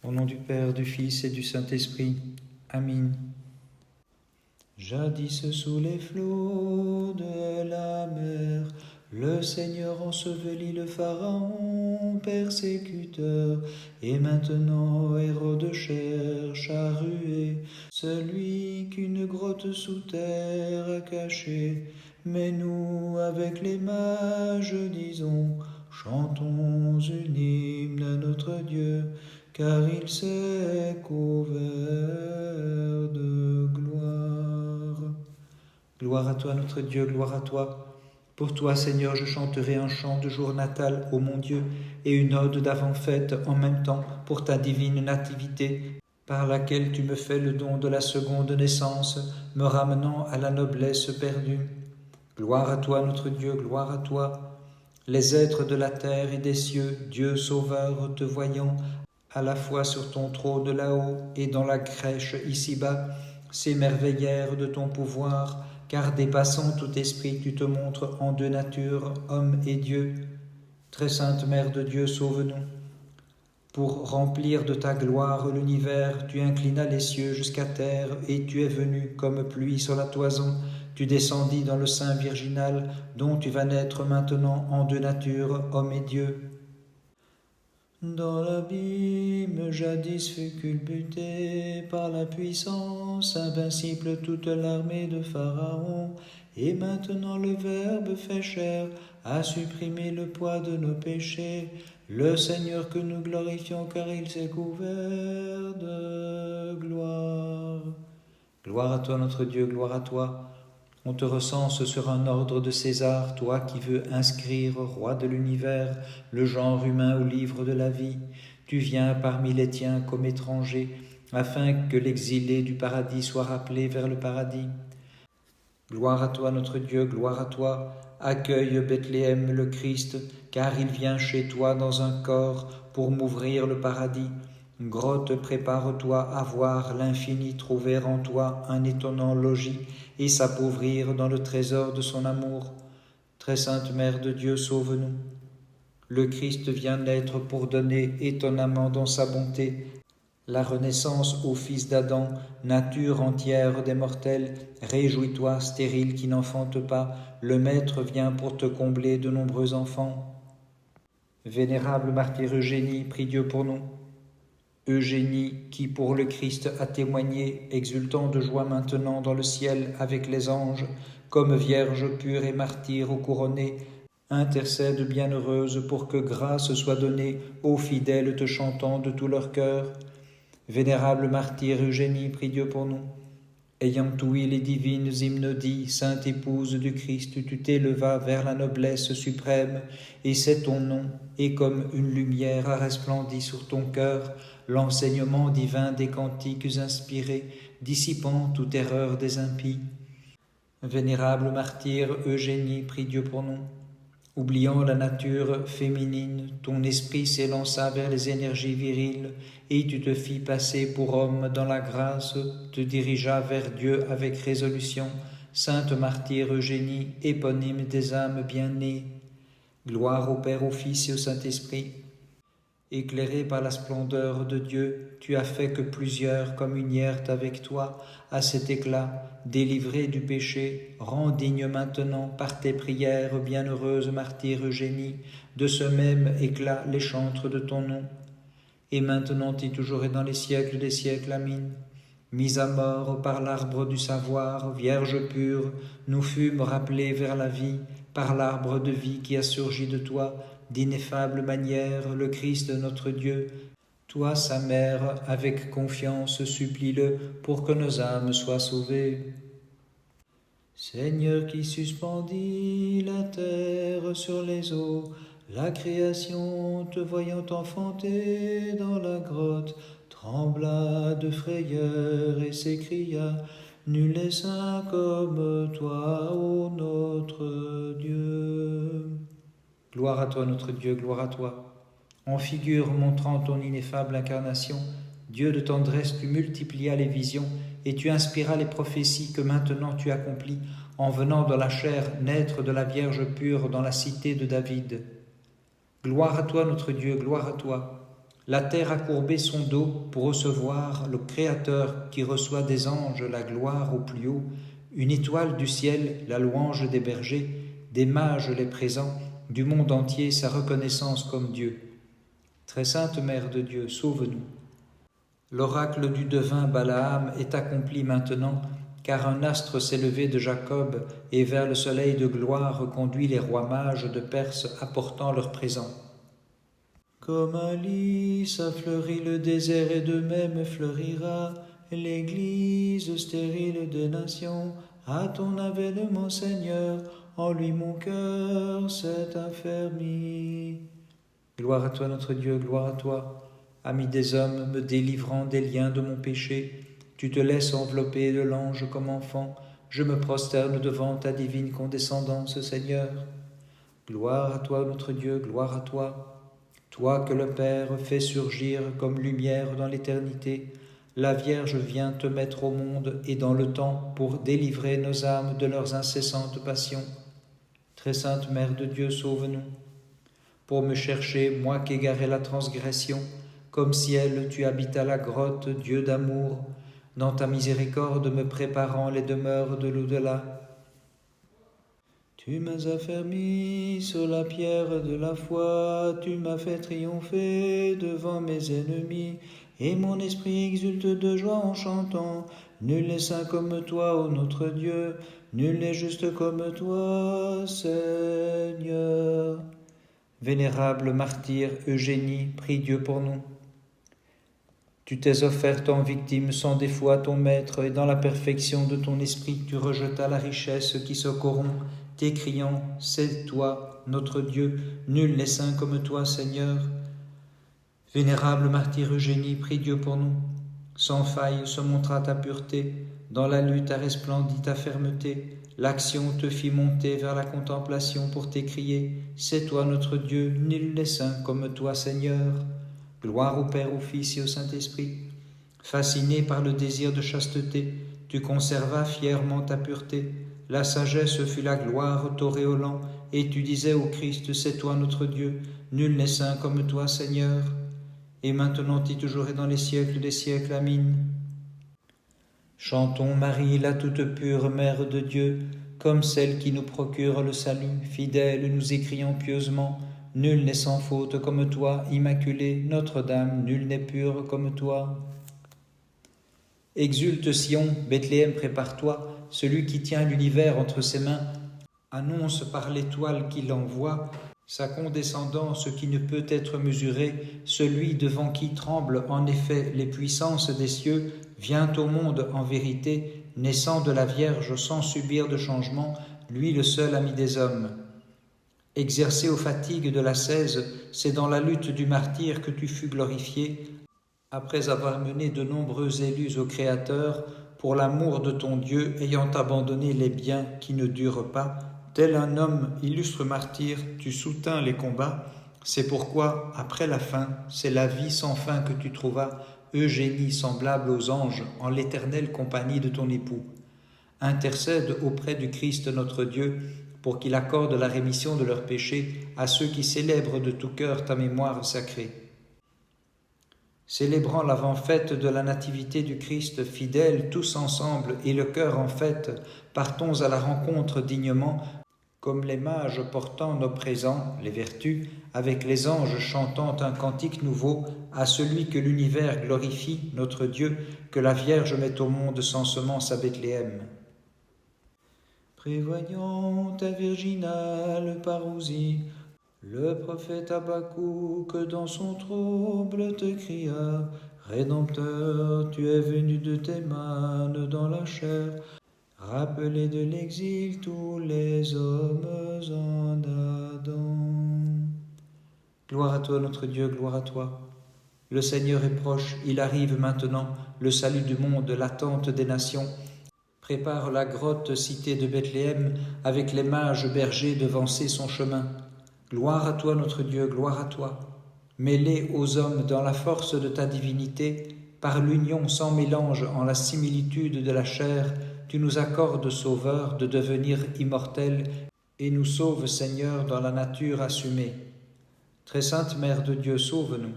Au nom du Père, du Fils et du Saint-Esprit. Amen. Jadis sous les flots de la mer, le Seigneur ensevelit le Pharaon persécuteur, et maintenant Hérode cherche à ruer celui qu'une grotte sous terre a caché. Mais nous, avec les mages, disons, chantons une hymne à notre Dieu, car il s'est couvert de gloire. Gloire à toi, notre Dieu, gloire à toi. Pour toi, Seigneur, je chanterai un chant de jour natal, ô mon Dieu, et une ode d'avant-fête en même temps pour ta divine nativité, par laquelle tu me fais le don de la seconde naissance, me ramenant à la noblesse perdue. Gloire à toi, notre Dieu, gloire à toi. Les êtres de la terre et des cieux, Dieu sauveur, te voyant, à la fois sur ton trône là-haut et dans la crèche ici-bas, s'émerveillèrent de ton pouvoir, car dépassant tout esprit, tu te montres en deux natures, homme et Dieu. Très sainte Mère de Dieu, sauve-nous. Pour remplir de ta gloire l'univers, tu inclinas les cieux jusqu'à terre, et tu es venu comme pluie sur la toison. Tu descendis dans le sein virginal, dont tu vas naître maintenant en deux natures, homme et Dieu. Dans l'abîme jadis fut culbutée par la puissance invincible toute l'armée de Pharaon, et maintenant le Verbe fait chair a supprimé le poids de nos péchés. Le Seigneur que nous glorifions, car il s'est couvert de gloire. Gloire à toi, notre Dieu, gloire à toi. On te recense sur un ordre de César, toi qui veux inscrire, roi de l'univers, le genre humain au livre de la vie. Tu viens parmi les tiens comme étranger, afin que l'exilé du paradis soit rappelé vers le paradis. Gloire à toi, notre Dieu, gloire à toi. Accueille Bethléem le Christ, car il vient chez toi dans un corps pour m'ouvrir le paradis. Grotte, prépare-toi à voir l'infini trouver en toi un étonnant logis et s'appauvrir dans le trésor de son amour. Très sainte Mère de Dieu, sauve-nous. Le Christ vient naître pour donner étonnamment dans sa bonté la renaissance au fils d'Adam, nature entière des mortels. Réjouis-toi, stérile qui n'enfante pas, le Maître vient pour te combler de nombreux enfants. Vénérable martyr Eugénie, prie Dieu pour nous. Eugénie, qui pour le Christ a témoigné, exultant de joie maintenant dans le ciel avec les anges, comme vierge pure et martyre couronnée, intercède bienheureuse pour que grâce soit donnée aux fidèles te chantant de tout leur cœur. Vénérable martyr Eugénie, prie Dieu pour nous. Ayant ouï les divines hymnodies, sainte épouse du Christ, tu t'élevas vers la noblesse suprême, et c'est ton nom, et comme une lumière a resplendi sur ton cœur, l'enseignement divin des cantiques inspirés, dissipant toute erreur des impies. Vénérable martyr Eugénie, prie Dieu pour nous. Oubliant la nature féminine, ton esprit s'élança vers les énergies viriles, et tu te fis passer pour homme dans la grâce, te dirigea vers Dieu avec résolution, sainte martyre Eugénie, éponyme des âmes bien-nées. Gloire au Père, au Fils et au Saint-Esprit. Éclairé par la splendeur de Dieu, tu as fait que plusieurs communièrent avec toi à cet éclat, délivrés du péché, rends digne maintenant par tes prières, bienheureuse martyre Eugénie, de ce même éclat les chantres de ton nom. Et maintenant et toujours et dans les siècles des siècles, Amen. Mis à mort par l'arbre du savoir, Vierge pure, nous fûmes rappelés vers la vie, par l'arbre de vie qui a surgi de toi, d'ineffable manière, le Christ notre Dieu. Toi, sa mère, avec confiance, supplie-le pour que nos âmes soient sauvées. Seigneur qui suspendis la terre sur les eaux, la création, te voyant enfanter dans la grotte, trembla de frayeur et s'écria, « Nul n'est saint comme toi, ô notre Dieu !» Gloire à toi, notre Dieu, gloire à toi. En figure montrant ton ineffable incarnation, Dieu de tendresse, tu multiplia les visions et tu inspiras les prophéties que maintenant tu accomplis en venant dans la chair naître de la Vierge pure dans la cité de David. Gloire à toi, notre Dieu, gloire à toi. La terre a courbé son dos pour recevoir le Créateur qui reçoit des anges la gloire au plus haut, une étoile du ciel, la louange des bergers, des mages les présents, du monde entier sa reconnaissance comme Dieu. Très sainte Mère de Dieu, sauve-nous. L'oracle du devin Balaam est accompli maintenant, car un astre s'est levé de Jacob et vers le soleil de gloire conduit les rois mages de Perse apportant leurs présents. Comme un lys a fleuri le désert et de même fleurira l'église stérile des nations. À ton avènement, Seigneur, en lui mon cœur s'est affermi. Gloire à toi notre Dieu, gloire à toi. Ami des hommes, me délivrant des liens de mon péché, tu te laisses envelopper de l'ange comme enfant. Je me prosterne devant ta divine condescendance, Seigneur. Gloire à toi notre Dieu, gloire à toi. Toi que le Père fait surgir comme lumière dans l'éternité, la Vierge vient te mettre au monde et dans le temps pour délivrer nos âmes de leurs incessantes passions. Très sainte Mère de Dieu, sauve-nous. Pour me chercher, moi qu'égarais la transgression, comme ciel tu habites à la grotte, Dieu d'amour, dans ta miséricorde me préparant les demeures de l'au-delà. Tu m'as affermi sur la pierre de la foi, tu m'as fait triompher devant mes ennemis, et mon esprit exulte de joie en chantant. Nul n'est saint comme toi, ô notre Dieu, nul n'est juste comme toi, Seigneur. Vénérable martyr Eugénie, prie Dieu pour nous. Tu t'es offerte en victime sans défaut à ton Maître, et dans la perfection de ton esprit, tu rejetas la richesse qui se corrompt, t'écriant, c'est toi, notre Dieu, nul n'est saint comme toi, Seigneur. Vénérable martyr Eugénie, prie Dieu pour nous. Sans faille se montra ta pureté, dans la lutte a resplendi ta fermeté, l'action te fit monter vers la contemplation pour t'écrier, c'est toi notre Dieu, nul n'est saint comme toi, Seigneur. Gloire au Père, au Fils et au Saint-Esprit. Fasciné par le désir de chasteté, tu conservas fièrement ta pureté. La sagesse fut la gloire t'auréolant, et tu disais au Christ, c'est toi notre Dieu, nul n'est saint comme toi, Seigneur. Et maintenant et toujours et dans les siècles des siècles, Amen. Chantons Marie, la toute pure Mère de Dieu, comme celle qui nous procure le salut. Fidèle, nous écrions pieusement, nul n'est sans faute comme toi, Immaculée, Notre-Dame, nul n'est pur comme toi. Exulte Sion, Bethléem, prépare-toi, celui qui tient l'univers entre ses mains, annonce par l'étoile qui l'envoie, sa condescendance qui ne peut être mesurée, celui devant qui tremblent en effet les puissances des cieux, vient au monde en vérité, naissant de la Vierge sans subir de changement, lui le seul ami des hommes. Exercé aux fatigues de l'ascèse, c'est dans la lutte du martyr que tu fus glorifié, après avoir mené de nombreux élus au Créateur, pour l'amour de ton Dieu, ayant abandonné les biens qui ne durent pas, tel un homme illustre martyr, tu soutins les combats. C'est pourquoi, après la fin, c'est la vie sans fin que tu trouvas, Eugénie semblable aux anges, en l'éternelle compagnie de ton époux. Intercède auprès du Christ notre Dieu, pour qu'il accorde la rémission de leurs péchés à ceux qui célèbrent de tout cœur ta mémoire sacrée. Célébrant l'avant-fête de la nativité du Christ, fidèles tous ensemble et le cœur en fête, partons à la rencontre dignement, comme les mages portant nos présents, les vertus, avec les anges chantant un cantique nouveau à celui que l'univers glorifie, notre Dieu, que la Vierge met au monde sans semence à Bethléem. Prévoyant ta virginale parousie, le prophète Habakkuk dans son trouble te cria, « Rédempteur, tu es venu de tes mains dans la chair, rappelez de l'exil tous les hommes en Adam. » Gloire à toi notre Dieu, gloire à toi. Le Seigneur est proche, il arrive maintenant, le salut du monde, l'attente des nations. Prépare la grotte cité de Bethléem, avec les mages bergers devancer son chemin. Gloire à toi notre Dieu, gloire à toi. Mêlé aux hommes dans la force de ta divinité, par l'union sans mélange en la similitude de la chair, tu nous accordes, Sauveur, de devenir immortels, et nous sauve, Seigneur, dans la nature assumée. Très sainte Mère de Dieu, sauve-nous.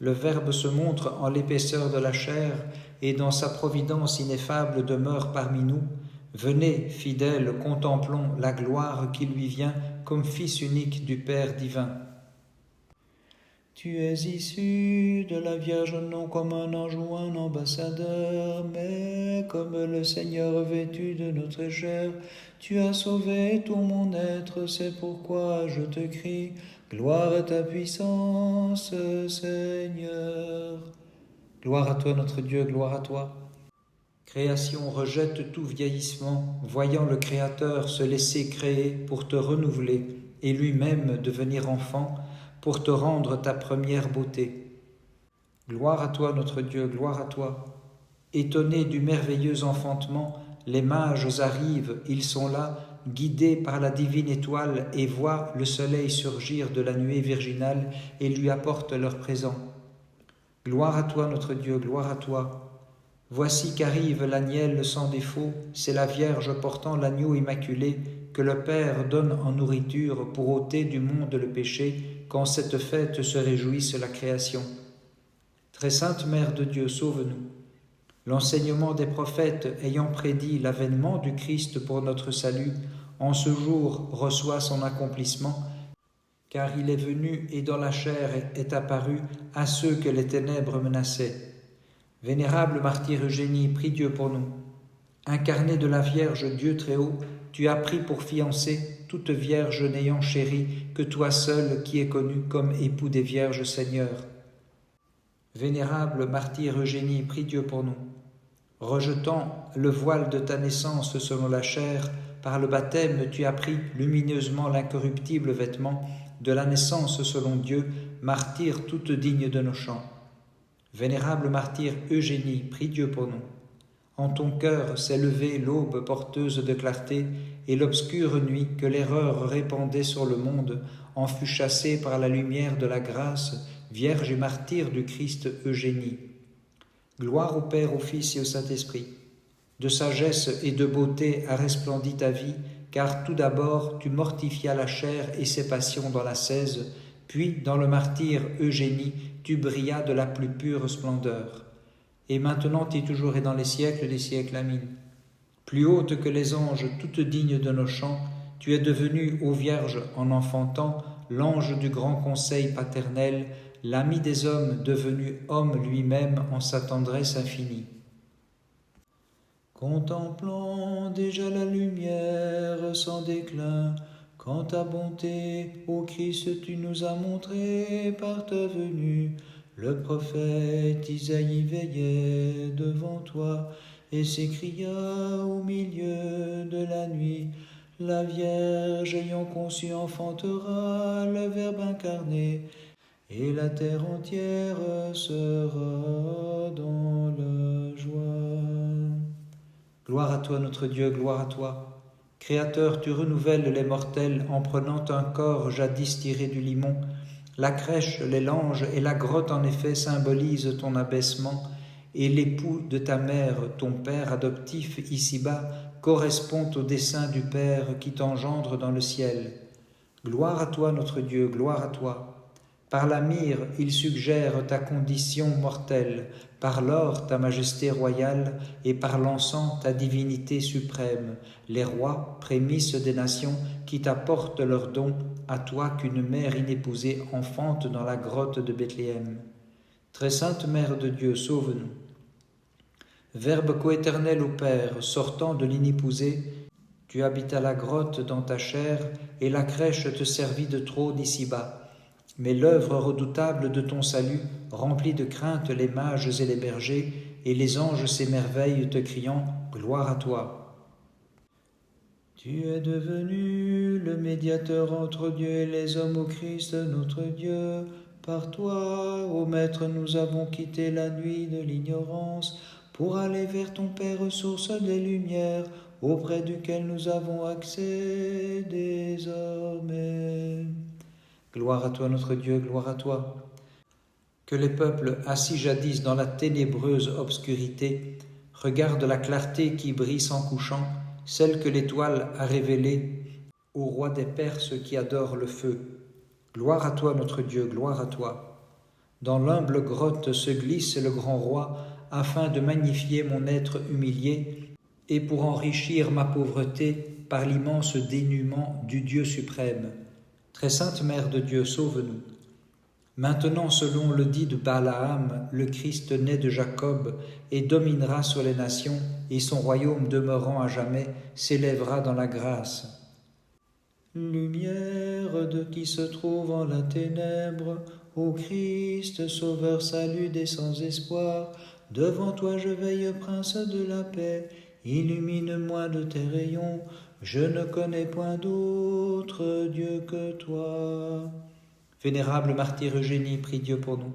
Le Verbe se montre en l'épaisseur de la chair, et dans sa providence ineffable demeure parmi nous. Venez, fidèles, contemplons la gloire qui lui vient comme Fils unique du Père divin. Tu es issu de la Vierge non comme un ange ou un ambassadeur, mais comme le Seigneur vêtu de notre chair. Tu as sauvé tout mon être, c'est pourquoi je te crie. Gloire à ta puissance, Seigneur. Gloire à toi notre Dieu, gloire à toi. Création rejette tout vieillissement, voyant le Créateur se laisser créer pour te renouveler et lui-même devenir enfant, pour te rendre ta première beauté. Gloire à toi notre Dieu, gloire à toi. Étonnés du merveilleux enfantement, les mages arrivent, ils sont là, guidés par la divine étoile, et voient le soleil surgir de la nuée virginale et lui apportent leur présent. Gloire à toi notre Dieu, gloire à toi. Voici qu'arrive l'agnelle sans défaut, c'est la Vierge portant l'agneau immaculé que le Père donne en nourriture pour ôter du monde le péché, qu'en cette fête se réjouisse la création. Très sainte Mère de Dieu, sauve-nous. L'enseignement des prophètes ayant prédit l'avènement du Christ pour notre salut, en ce jour reçoit son accomplissement, car il est venu et dans la chair est apparu à ceux que les ténèbres menaçaient. Vénérable martyr Eugénie, prie Dieu pour nous. Incarné de la Vierge Dieu très haut, tu as pris pour fiancée toute vierge n'ayant chéri que toi seul qui es connu comme époux des vierges Seigneur. Vénérable martyr Eugénie, prie Dieu pour nous. Rejetant le voile de ta naissance selon la chair, par le baptême tu as pris lumineusement l'incorruptible vêtement de la naissance selon Dieu, martyr toute digne de nos chants. Vénérable martyr Eugénie, prie Dieu pour nous. En ton cœur s'est levée l'aube porteuse de clarté, et l'obscure nuit que l'erreur répandait sur le monde en fut chassée par la lumière de la grâce, Vierge et martyre du Christ Eugénie. Gloire au Père, au Fils et au Saint-Esprit. De sagesse et de beauté a resplendi ta vie, car tout d'abord tu mortifias la chair et ses passions dans l'ascèse, puis dans le martyre Eugénie, tu brillas de la plus pure splendeur. Et maintenant et toujours et dans les siècles des siècles, amin. Plus haute que les anges, toute digne de nos chants, tu es devenue, ô Vierge, en enfantant, l'ange du grand conseil paternel, l'ami des hommes devenu homme lui-même en sa tendresse infinie. Contemplant déjà la lumière sans déclin, quand ta bonté, ô Christ, tu nous as montré par ta venue, le prophète Isaïe veillait devant toi et s'écria au milieu de la nuit, la Vierge ayant conçu enfantera le Verbe incarné, et la terre entière sera dans la joie. Gloire à toi notre Dieu, gloire à toi. Créateur, tu renouvelles les mortels en prenant un corps jadis tiré du limon. La crèche, les langes et la grotte en effet symbolisent ton abaissement, et l'époux de ta mère, ton père adoptif ici-bas, correspond au dessein du Père qui t'engendre dans le ciel. Gloire à toi notre Dieu, gloire à toi. Par la myrrhe, il suggère ta condition mortelle, par l'or ta majesté royale, et par l'encens ta divinité suprême, les rois, prémices des nations, qui t'apportent leurs dons, à toi qu'une mère inépousée enfante dans la grotte de Bethléem. Très sainte Mère de Dieu, sauve-nous. Verbe coéternel au Père, sortant de l'inépousée, tu habites à la grotte dans ta chair, et la crèche te servit de trône ici-bas. Mais l'œuvre redoutable de ton salut remplit de crainte les mages et les bergers, et les anges s'émerveillent te criant « Gloire à toi ». Tu es devenu le médiateur entre Dieu et les hommes au Christ notre Dieu. Par toi, ô Maître, nous avons quitté la nuit de l'ignorance pour aller vers ton Père, source des lumières, auprès duquel nous avons accès désormais. Gloire à toi notre Dieu, gloire à toi. Que les peuples, assis jadis dans la ténébreuse obscurité, regardent la clarté qui brille sans couchant, celle que l'étoile a révélée au roi des Perses qui adore le feu. Gloire à toi notre Dieu, gloire à toi. Dans l'humble grotte se glisse le grand roi, afin de magnifier mon être humilié, et pour enrichir ma pauvreté par l'immense dénuement du Dieu suprême. Très sainte Mère de Dieu, sauve-nous. Maintenant, selon le dit de Balaam, le Christ né de Jacob et dominera sur les nations, et son royaume demeurant à jamais s'élèvera dans la grâce. Lumière de qui se trouve en la ténèbre, ô Christ, Sauveur, salut des sans espoir, devant toi je veille, Prince de la paix, illumine-moi de tes rayons, je ne connais point d'autre Dieu que toi. Vénérable martyr Eugénie, prie Dieu pour nous.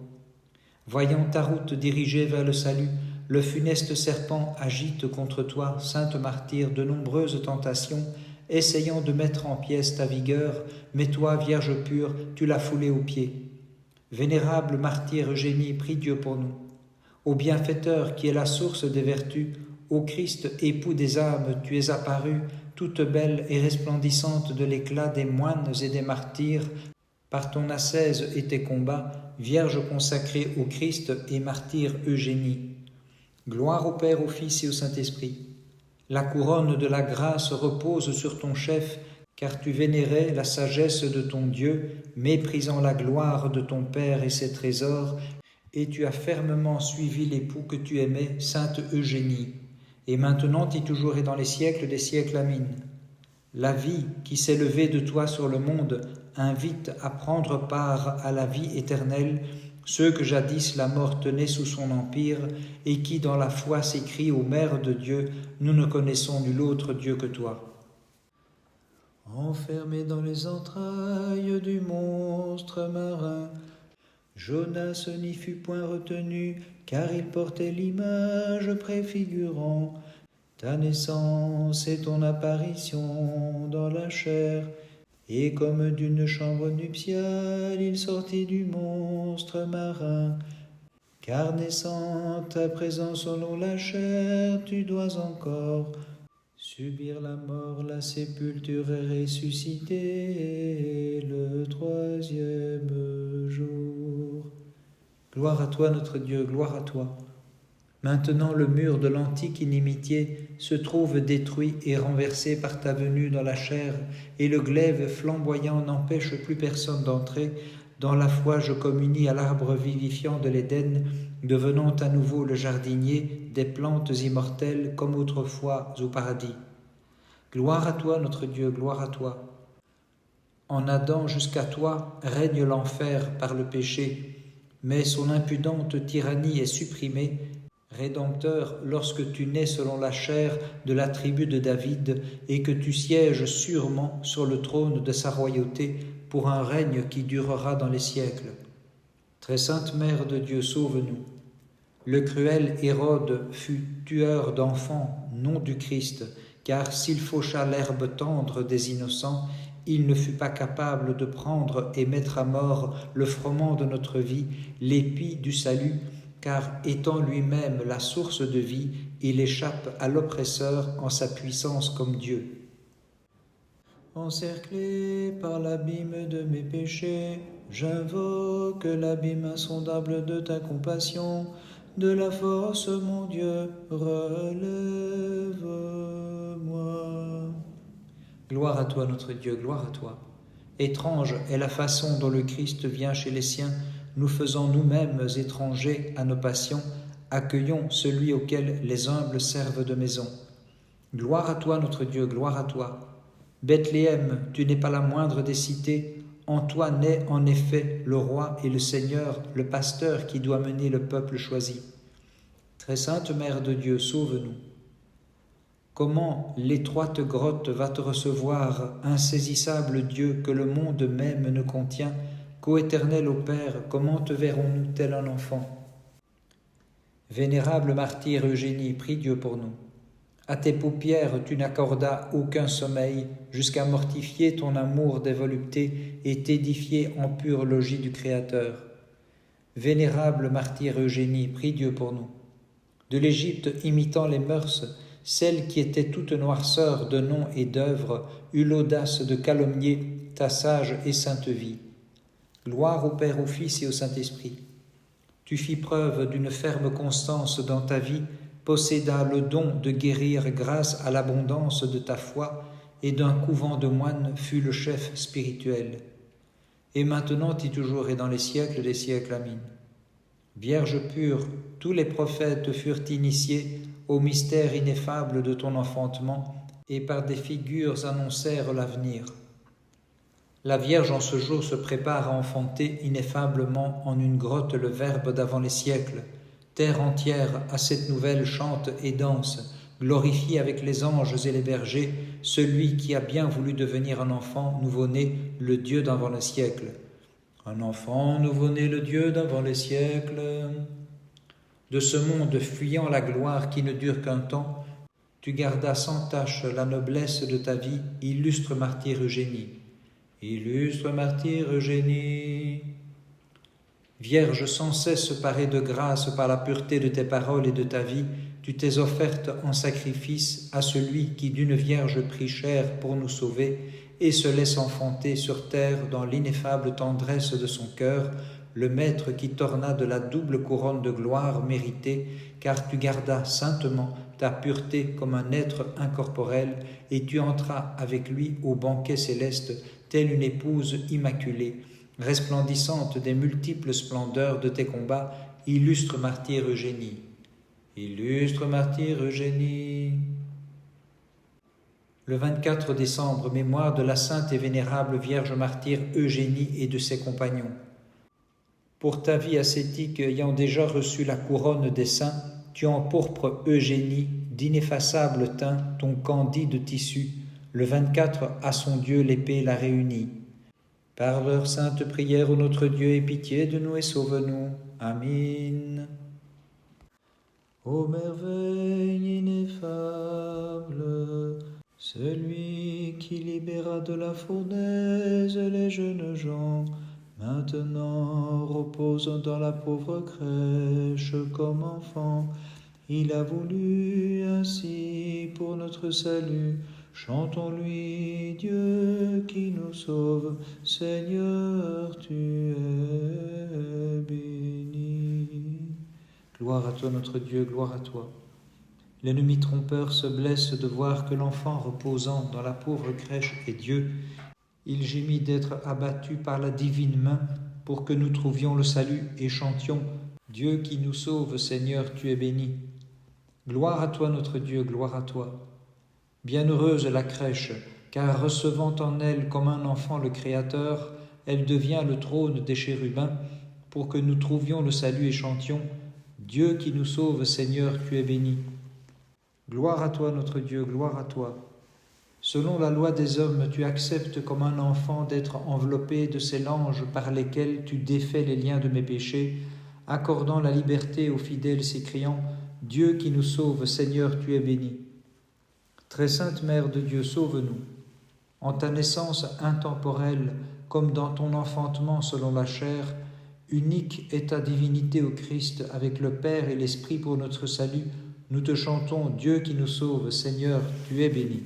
Voyant ta route dirigée vers le salut, le funeste serpent agite contre toi, sainte martyre, de nombreuses tentations, essayant de mettre en pièces ta vigueur, mais toi, Vierge pure, tu l'as foulé aux pieds. Vénérable martyr Eugénie, prie Dieu pour nous. Ô bienfaiteur qui est la source des vertus, ô Christ, époux des âmes, tu es apparu, toute belle et resplendissante de l'éclat des moines et des martyrs, par ton ascèse et tes combats, Vierge consacrée au Christ et martyr Eugénie. Gloire au Père, au Fils et au Saint-Esprit. La couronne de la grâce repose sur ton chef, car tu vénérais la sagesse de ton Dieu, méprisant la gloire de ton Père et ses trésors, et tu as fermement suivi l'époux que tu aimais, sainte Eugénie, et maintenant et toujours et dans les siècles des siècles. Amen. La vie qui s'est levée de toi sur le monde invite à prendre part à la vie éternelle ceux que jadis la mort tenait sous son empire et qui dans la foi s'écrient ô Mère de Dieu, nous ne connaissons nul autre Dieu que toi. Enfermé dans les entrailles du monstre marin, Jonas n'y fut point retenu, car il portait l'image préfigurant ta naissance et ton apparition dans la chair. Et comme d'une chambre nuptiale, il sortit du monstre marin. Car naissant à présent selon la chair, tu dois encore subir la mort, la sépulture et ressusciter le troisième jour. Gloire à toi, notre Dieu, gloire à toi. Maintenant le mur de l'antique inimitié se trouve détruit et renversé par ta venue dans la chair, et le glaive flamboyant n'empêche plus personne d'entrer. Dans la foi je communie à l'arbre vivifiant de l'Éden, devenant à nouveau le jardinier des plantes immortelles comme autrefois au paradis. Gloire à toi, notre Dieu, gloire à toi. En Adam jusqu'à toi règne l'enfer par le péché, mais son impudente tyrannie est supprimée. Rédempteur, lorsque tu nais selon la chair de la tribu de David et que tu sièges sûrement sur le trône de sa royauté pour un règne qui durera dans les siècles. Très sainte Mère de Dieu, sauve-nous. Le cruel Hérode fut tueur d'enfants, non du Christ, car s'il faucha l'herbe tendre des innocents, il ne fut pas capable de prendre et mettre à mort le froment de notre vie, l'épi du salut, car étant lui-même la source de vie, il échappe à l'oppresseur en sa puissance comme Dieu. Encerclé par l'abîme de mes péchés, j'invoque l'abîme insondable de ta compassion, de la force, mon Dieu, relève-moi. Gloire à toi, notre Dieu, gloire à toi. Étrange est la façon dont le Christ vient chez les siens, nous faisant nous-mêmes étrangers à nos passions, accueillons celui auquel les humbles servent de maison. Gloire à toi, notre Dieu, gloire à toi. Bethléem, tu n'es pas la moindre des cités, en toi naît en effet le roi et le Seigneur, le pasteur qui doit mener le peuple choisi. Très sainte Mère de Dieu, sauve-nous. Comment l'étroite grotte va te recevoir, insaisissable Dieu que le monde même ne contient, qu'ô éternel, ô Père, comment te verrons-nous tel un enfant? Vénérable martyr Eugénie, prie Dieu pour nous. À tes paupières tu n'accordas aucun sommeil, jusqu'à mortifier ton amour des voluptés et t'édifier en pur logis du Créateur. Vénérable martyr Eugénie, prie Dieu pour nous. De l'Égypte imitant les mœurs, celle qui était toute noirceur de nom et d'œuvre eut l'audace de calomnier ta sage et sainte vie. Gloire au Père, au Fils et au Saint-Esprit. Tu fis preuve d'une ferme constance dans ta vie, posséda le don de guérir grâce à l'abondance de ta foi, et d'un couvent de moines fut le chef spirituel. Et maintenant et toujours et dans les siècles des siècles. Amen. Vierge pure, tous les prophètes furent initiés au mystère ineffable de ton enfantement, et par des figures annoncèrent l'avenir. La Vierge en ce jour se prépare à enfanter ineffablement en une grotte le Verbe d'avant les siècles. Terre entière à cette nouvelle chante et danse, glorifie avec les anges et les bergers celui qui a bien voulu devenir un enfant nouveau-né, le Dieu d'avant les siècles. Un enfant nouveau-né, le Dieu d'avant les siècles. De ce monde fuyant la gloire qui ne dure qu'un temps, tu gardas sans tache la noblesse de ta vie, illustre martyre Eugénie. Illustre martyre Eugénie. Vierge sans cesse parée de grâce par la pureté de tes paroles et de ta vie, tu t'es offerte en sacrifice à celui qui d'une Vierge prit chair pour nous sauver et se laisse enfanter sur terre dans l'ineffable tendresse de son cœur, le Maître qui t'orna de la double couronne de gloire méritée, car tu gardas saintement ta pureté comme un être incorporel, et tu entras avec lui au banquet céleste, telle une épouse immaculée, resplendissante des multiples splendeurs de tes combats, illustre martyre Eugénie. Illustre martyre Eugénie. Le 24 décembre, mémoire de la sainte et vénérable Vierge martyre Eugénie et de ses compagnons. Pour ta vie ascétique ayant déjà reçu la couronne des saints, tu empourpres Eugénie, d'ineffaçable teint, ton candide tissu. Le 24 à son Dieu l'épée la réunit. Par leur sainte prière, ô notre Dieu, aie pitié de nous et sauve-nous. Amen. Ô merveille ineffable, celui qui libéra de la fournaise les jeunes gens, maintenant repose dans la pauvre crèche comme enfant. Il a voulu ainsi pour notre salut. Chantons-lui, Dieu qui nous sauve, Seigneur, tu es béni. Gloire à toi, notre Dieu, gloire à toi. L'ennemi trompeur se blesse de voir que l'enfant reposant dans la pauvre crèche est Dieu. Il gémit d'être abattu par la divine main pour que nous trouvions le salut et chantions « Dieu qui nous sauve, Seigneur, tu es béni ». Gloire à toi, notre Dieu, gloire à toi. Bienheureuse la crèche, car recevant en elle comme un enfant le Créateur, elle devient le trône des chérubins, pour que nous trouvions le salut et chantions « Dieu qui nous sauve, Seigneur, tu es béni ». Gloire à toi, notre Dieu, gloire à toi. Selon la loi des hommes, tu acceptes comme un enfant d'être enveloppé de ces langes par lesquels tu défais les liens de mes péchés, accordant la liberté aux fidèles s'écriant « Dieu qui nous sauve, Seigneur, tu es béni ». Très sainte Mère de Dieu, sauve-nous. En ta naissance intemporelle, comme dans ton enfantement selon la chair, unique est ta divinité au Christ avec le Père et l'Esprit pour notre salut. Nous te chantons, Dieu qui nous sauve, Seigneur, tu es béni.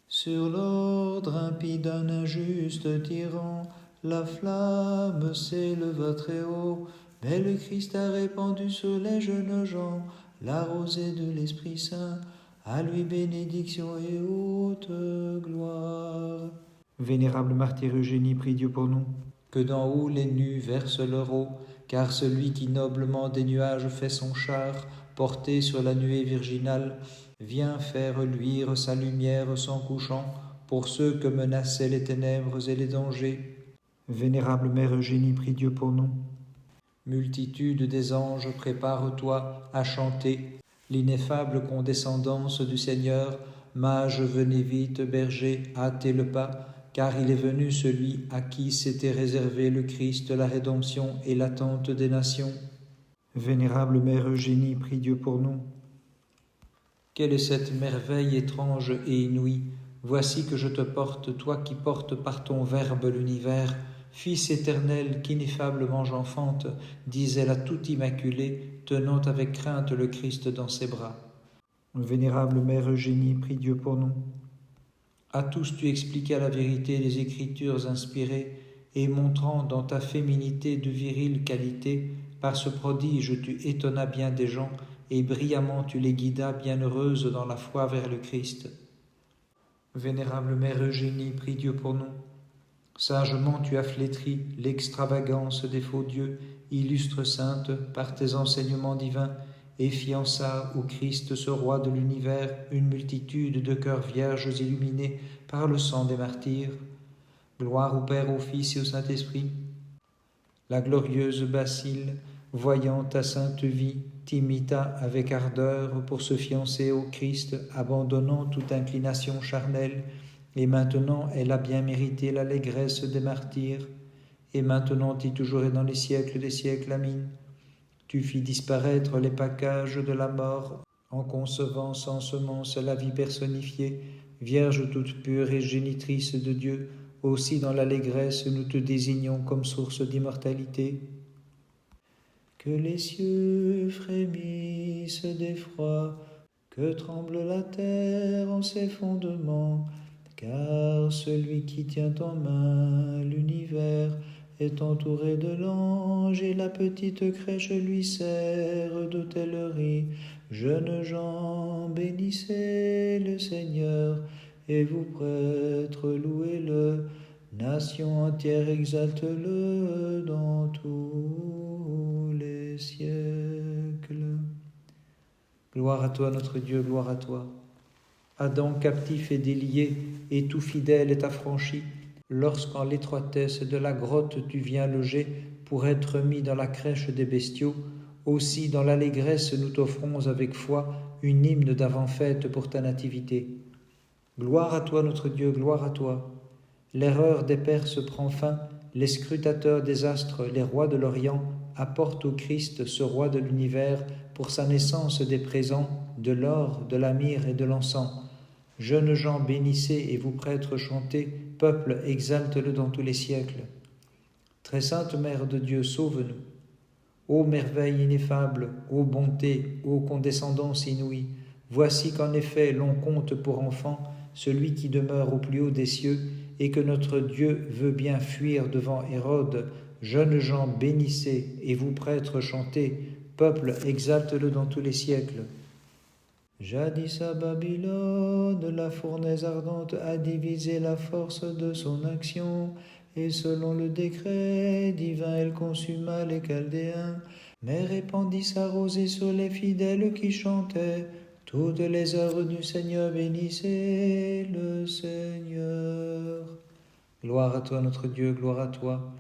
Sur l'ordre impie d'un injuste tyran, la flamme s'éleva très haut, mais le Christ a répandu sur les jeunes gens la rosée de l'Esprit Saint. À lui bénédiction et haute gloire. Vénérable martyre Eugénie, prie Dieu pour nous. Que d'en haut les nus versent leur eau, car celui qui noblement des nuages fait son char, porté sur la nuée virginale, vient faire luire sa lumière sans couchant, pour ceux que menaçaient les ténèbres et les dangers. Vénérable Mère Eugénie, prie Dieu pour nous. Multitude des anges, prépare-toi à chanter l'ineffable condescendance du Seigneur. Mages, venez vite, bergers, hâtez le pas, car il est venu celui à qui s'était réservé le Christ, la rédemption et l'attente des nations. Vénérable Mère Eugénie, prie Dieu pour nous. Quelle est cette merveille étrange et inouïe? Voici que je te porte, toi qui portes par ton Verbe l'univers, Fils éternel qu'ineffablement j'enfante, disait la toute immaculée, tenant avec crainte le Christ dans ses bras. Vénérable Mère Eugénie, prie Dieu pour nous. À tous tu expliquais la vérité des Écritures inspirées, et montrant dans ta féminité de virile qualité par ce prodige tu étonnas bien des gens, et brillamment tu les guidas bienheureuses dans la foi vers le Christ. Vénérable Mère Eugénie, prie Dieu pour nous. Sagement tu as flétri l'extravagance des faux dieux, illustre sainte, par tes enseignements divins, et fiança au Christ, ce roi de l'univers, une multitude de cœurs vierges illuminés par le sang des martyrs. Gloire au Père, au Fils et au Saint-Esprit. La glorieuse Bacille, voyant ta sainte vie, t'imita avec ardeur pour se fiancer au Christ, abandonnant toute inclination charnelle, et maintenant elle a bien mérité l'allégresse des martyrs, et maintenant et toujours et dans les siècles des siècles. Amin. Tu fis disparaître les paccages de la mort, en concevant sans semence la vie personnifiée, Vierge toute pure et génitrice de Dieu, aussi dans l'allégresse nous te désignons comme source d'immortalité. Que les cieux frémissent d'effroi, que tremble la terre en ses fondements, car celui qui tient en main l'univers est entouré de l'ange, et la petite crèche lui sert d'hôtellerie. Jeunes gens, bénissez le Seigneur, et vous prêtres, louez-le. Nation entière, exalte-le dans tous les siècles. Gloire à toi, notre Dieu, gloire à toi. Adam captif est délié, et tout fidèle est affranchi, lorsqu'en l'étroitesse de la grotte tu viens loger pour être mis dans la crèche des bestiaux. Aussi dans l'allégresse nous t'offrons avec foi une hymne d'avant-fête pour ta nativité. Gloire à toi, notre Dieu, gloire à toi. L'erreur des Perses prend fin, les scrutateurs des astres, les rois de l'Orient, apportent au Christ, ce roi de l'univers, pour sa naissance des présents, de l'or, de la myrrhe et de l'encens. Jeunes gens, bénissez, et vous prêtres, chantez, peuple, exalte-le dans tous les siècles. Très sainte Mère de Dieu, sauve-nous. Ô merveille ineffable, ô bonté, ô condescendance inouïe, voici qu'en effet l'on compte pour enfant celui qui demeure au plus haut des cieux, et que notre Dieu veut bien fuir devant Hérode. Jeunes gens, bénissez, et vous prêtres, chantez, peuple, exalte-le dans tous les siècles. Jadis à Babylone, la fournaise ardente a divisé la force de son action, et selon le décret divin, elle consuma les Chaldéens, mais répandit sa rosée sur les fidèles qui chantaient. Toutes les œuvres du Seigneur, bénissez le Seigneur. Gloire à toi, notre Dieu, gloire à toi.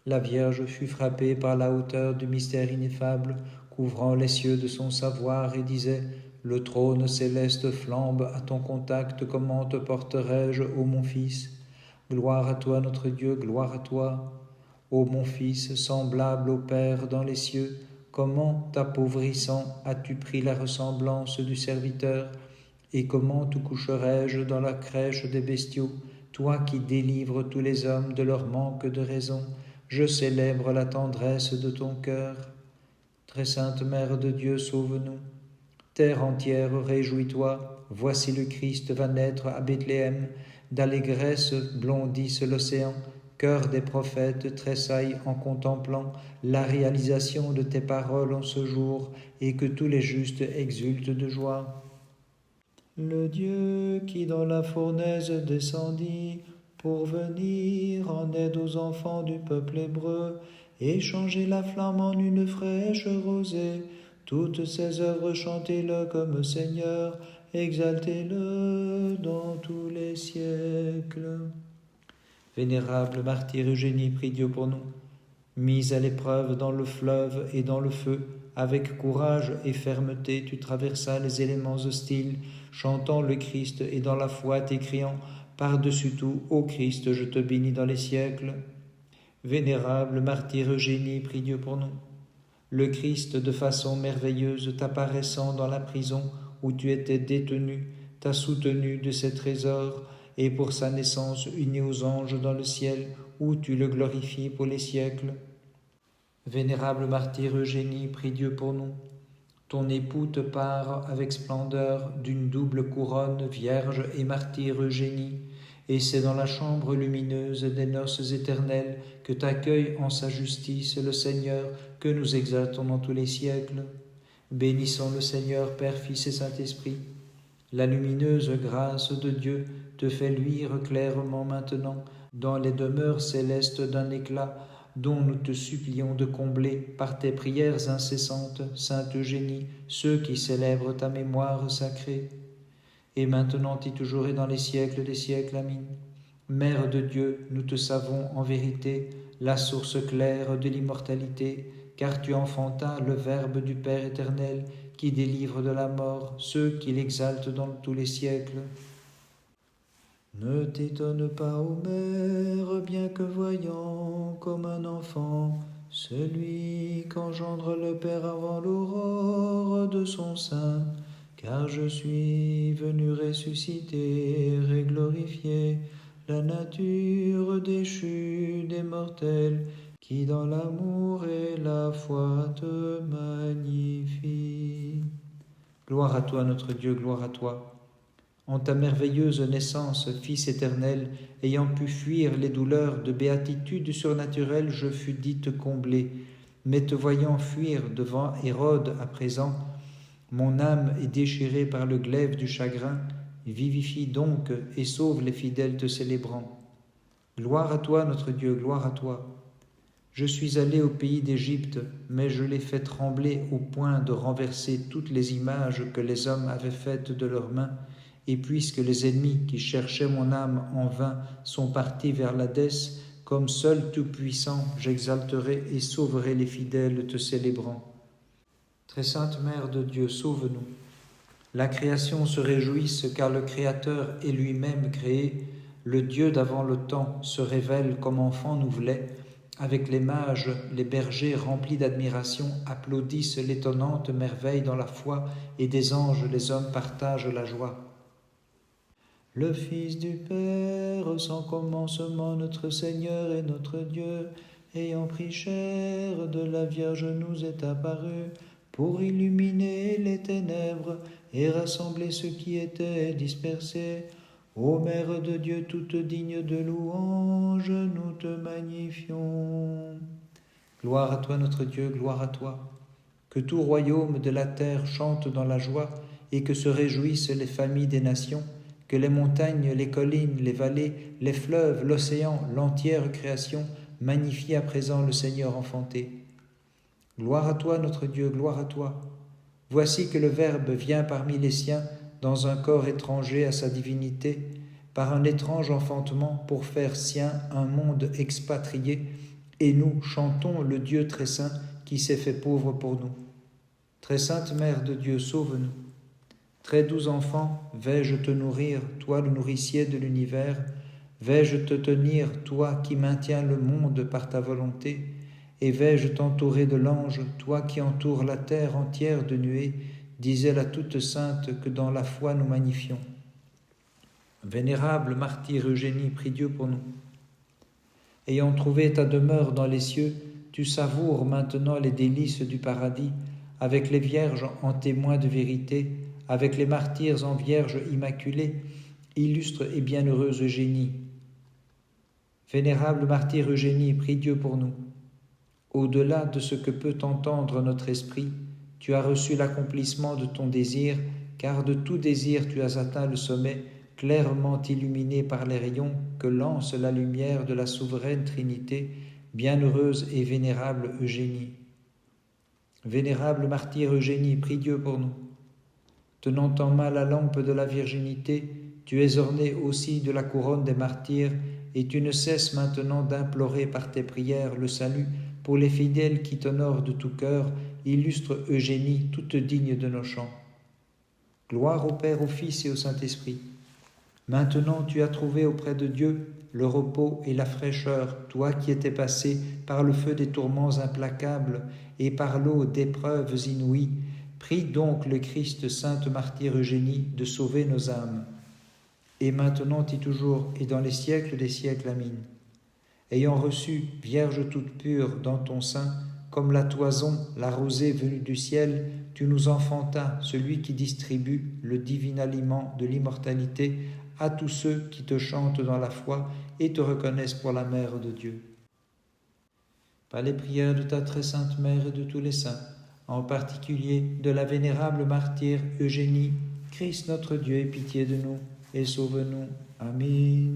La Vierge fut frappée par la hauteur du mystère ineffable, couvrant les cieux de son savoir, et disait: le trône céleste flambe à ton contact, comment te porterai-je, ô mon Fils? Gloire à toi, notre Dieu, gloire à toi. Ô mon Fils, semblable au Père dans les cieux, comment, t'appauvrissant, as-tu pris la ressemblance du serviteur? Et comment te coucherai-je dans la crèche des bestiaux, toi qui délivres tous les hommes de leur manque de raison? Je célèbre la tendresse de ton cœur. Très sainte Mère de Dieu, sauve-nous. Terre entière, réjouis-toi, voici le Christ va naître à Bethléem, d'allégresse blondisse l'océan, cœur des prophètes tressaille en contemplant la réalisation de tes paroles en ce jour, et que tous les justes exultent de joie. Le Dieu qui dans la fournaise descendit pour venir en aide aux enfants du peuple hébreu, et changer la flamme en une fraîche rosée, toutes ses œuvres, chantez-le comme Seigneur, exaltez-le dans tous les siècles. Vénérable martyr Eugénie, prie Dieu pour nous. Mise à l'épreuve dans le fleuve et dans le feu, avec courage et fermeté, tu traversas les éléments hostiles, chantant le Christ et dans la foi t'écriant: par-dessus tout, ô Christ, je te bénis dans les siècles. Vénérable martyr Eugénie, prie Dieu pour nous. Le Christ, de façon merveilleuse, t'apparaissant dans la prison où tu étais détenu, t'a soutenu de ses trésors, et pour sa naissance uni aux anges dans le ciel, où tu le glorifies pour les siècles. Vénérable martyr Eugénie, prie Dieu pour nous. Ton époux te part avec splendeur d'une double couronne, Vierge et martyr Eugénie, et c'est dans la chambre lumineuse des noces éternelles que t'accueille en sa justice le Seigneur, que nous exaltons dans tous les siècles. Bénissons le Seigneur, Père, Fils et Saint-Esprit. La lumineuse grâce de Dieu te fait luire clairement maintenant dans les demeures célestes d'un éclat dont nous te supplions de combler par tes prières incessantes, Sainte Eugénie, ceux qui célèbrent ta mémoire sacrée. Et maintenant et toujours et dans les siècles des siècles. Amen. Mère de Dieu, nous te savons en vérité la source claire de l'immortalité, car tu enfantas le Verbe du Père éternel qui délivre de la mort ceux qui l'exaltent dans tous les siècles. Ne t'étonne pas, ô Mère, bien que voyant comme un enfant celui qu'engendre le Père avant l'aurore de son sein, car je suis venu ressusciter et glorifier la nature déchue des mortels, qui dans l'amour et la foi te magnifie. Gloire à toi, notre Dieu, gloire à toi. En ta merveilleuse naissance, Fils éternel, ayant pu fuir les douleurs de béatitude surnaturelle, je fus dite comblée. Mais te voyant fuir devant Hérode à présent, mon âme est déchirée par le glaive du chagrin. Vivifie donc et sauve les fidèles te célébrant. Gloire à toi, notre Dieu, gloire à toi. Je suis allé au pays d'Égypte, mais je l'ai fait trembler au point de renverser toutes les images que les hommes avaient faites de leurs mains. Et puisque les ennemis qui cherchaient mon âme en vain sont partis vers l'Hadès, comme seul Tout-Puissant, j'exalterai et sauverai les fidèles te célébrant. Très sainte Mère de Dieu, sauve-nous. La création se réjouisse car le Créateur est lui-même créé. Le Dieu d'avant le temps se révèle comme enfant nouvelet. Avec les mages, les bergers remplis d'admiration applaudissent l'étonnante merveille dans la foi, et des anges les hommes partagent la joie. Le Fils du Père, sans commencement, notre Seigneur et notre Dieu, ayant pris chair de la Vierge, nous est apparu pour illuminer les ténèbres et rassembler ceux qui étaient dispersés. Ô Mère de Dieu, toute digne de louange, nous te magnifions. Gloire à toi, notre Dieu, gloire à toi. Que tout royaume de la terre chante dans la joie et que se réjouissent les familles des nations, que les montagnes, les collines, les vallées, les fleuves, l'océan, l'entière création magnifie à présent le Seigneur enfanté. Gloire à toi, notre Dieu, gloire à toi. Voici que le Verbe vient parmi les siens dans un corps étranger à sa divinité, par un étrange enfantement pour faire sien un monde expatrié, et nous chantons le Dieu très saint qui s'est fait pauvre pour nous. Très sainte Mère de Dieu, sauve-nous. Très doux enfant, vais-je te nourrir, toi le nourricier de l'univers, vais-je te tenir, toi qui maintiens le monde par ta volonté, et vais-je t'entourer de l'ange, toi qui entoures la terre entière de nuées, disait la toute sainte que dans la foi nous magnifions. Vénérable martyre Eugénie, prie Dieu pour nous. Ayant trouvé ta demeure dans les cieux, tu savoures maintenant les délices du paradis, avec les vierges en témoins de vérité, avec les martyrs en vierges immaculées, illustre et bienheureuse Eugénie. Vénérable martyre Eugénie, prie Dieu pour nous. Au-delà de ce que peut entendre notre esprit, tu as reçu l'accomplissement de ton désir, car de tout désir tu as atteint le sommet, clairement illuminé par les rayons que lance la lumière de la souveraine Trinité, bienheureuse et vénérable Eugénie. Vénérable martyre Eugénie, prie Dieu pour nous. Tenant en main la lampe de la virginité, tu es ornée aussi de la couronne des martyrs, et tu ne cesses maintenant d'implorer par tes prières le salut pour les fidèles qui t'honorent de tout cœur, illustre Eugénie, toute digne de nos chants. Gloire au Père, au Fils et au Saint-Esprit. Maintenant tu as trouvé auprès de Dieu le repos et la fraîcheur, toi qui étais passé par le feu des tourments implacables et par l'eau d'épreuves inouïes. Prie donc le Christ, sainte martyre Eugénie, de sauver nos âmes. Et maintenant et toujours, et dans les siècles des siècles, Amen. Ayant reçu, Vierge toute pure, dans ton sein, comme la toison, la rosée venue du ciel, tu nous enfantas, celui qui distribue le divin aliment de l'immortalité à tous ceux qui te chantent dans la foi et te reconnaissent pour la Mère de Dieu. Par les prières de ta très sainte Mère et de tous les saints, en particulier de la vénérable martyre Eugénie, Christ notre Dieu ait pitié de nous et sauve-nous. Amen.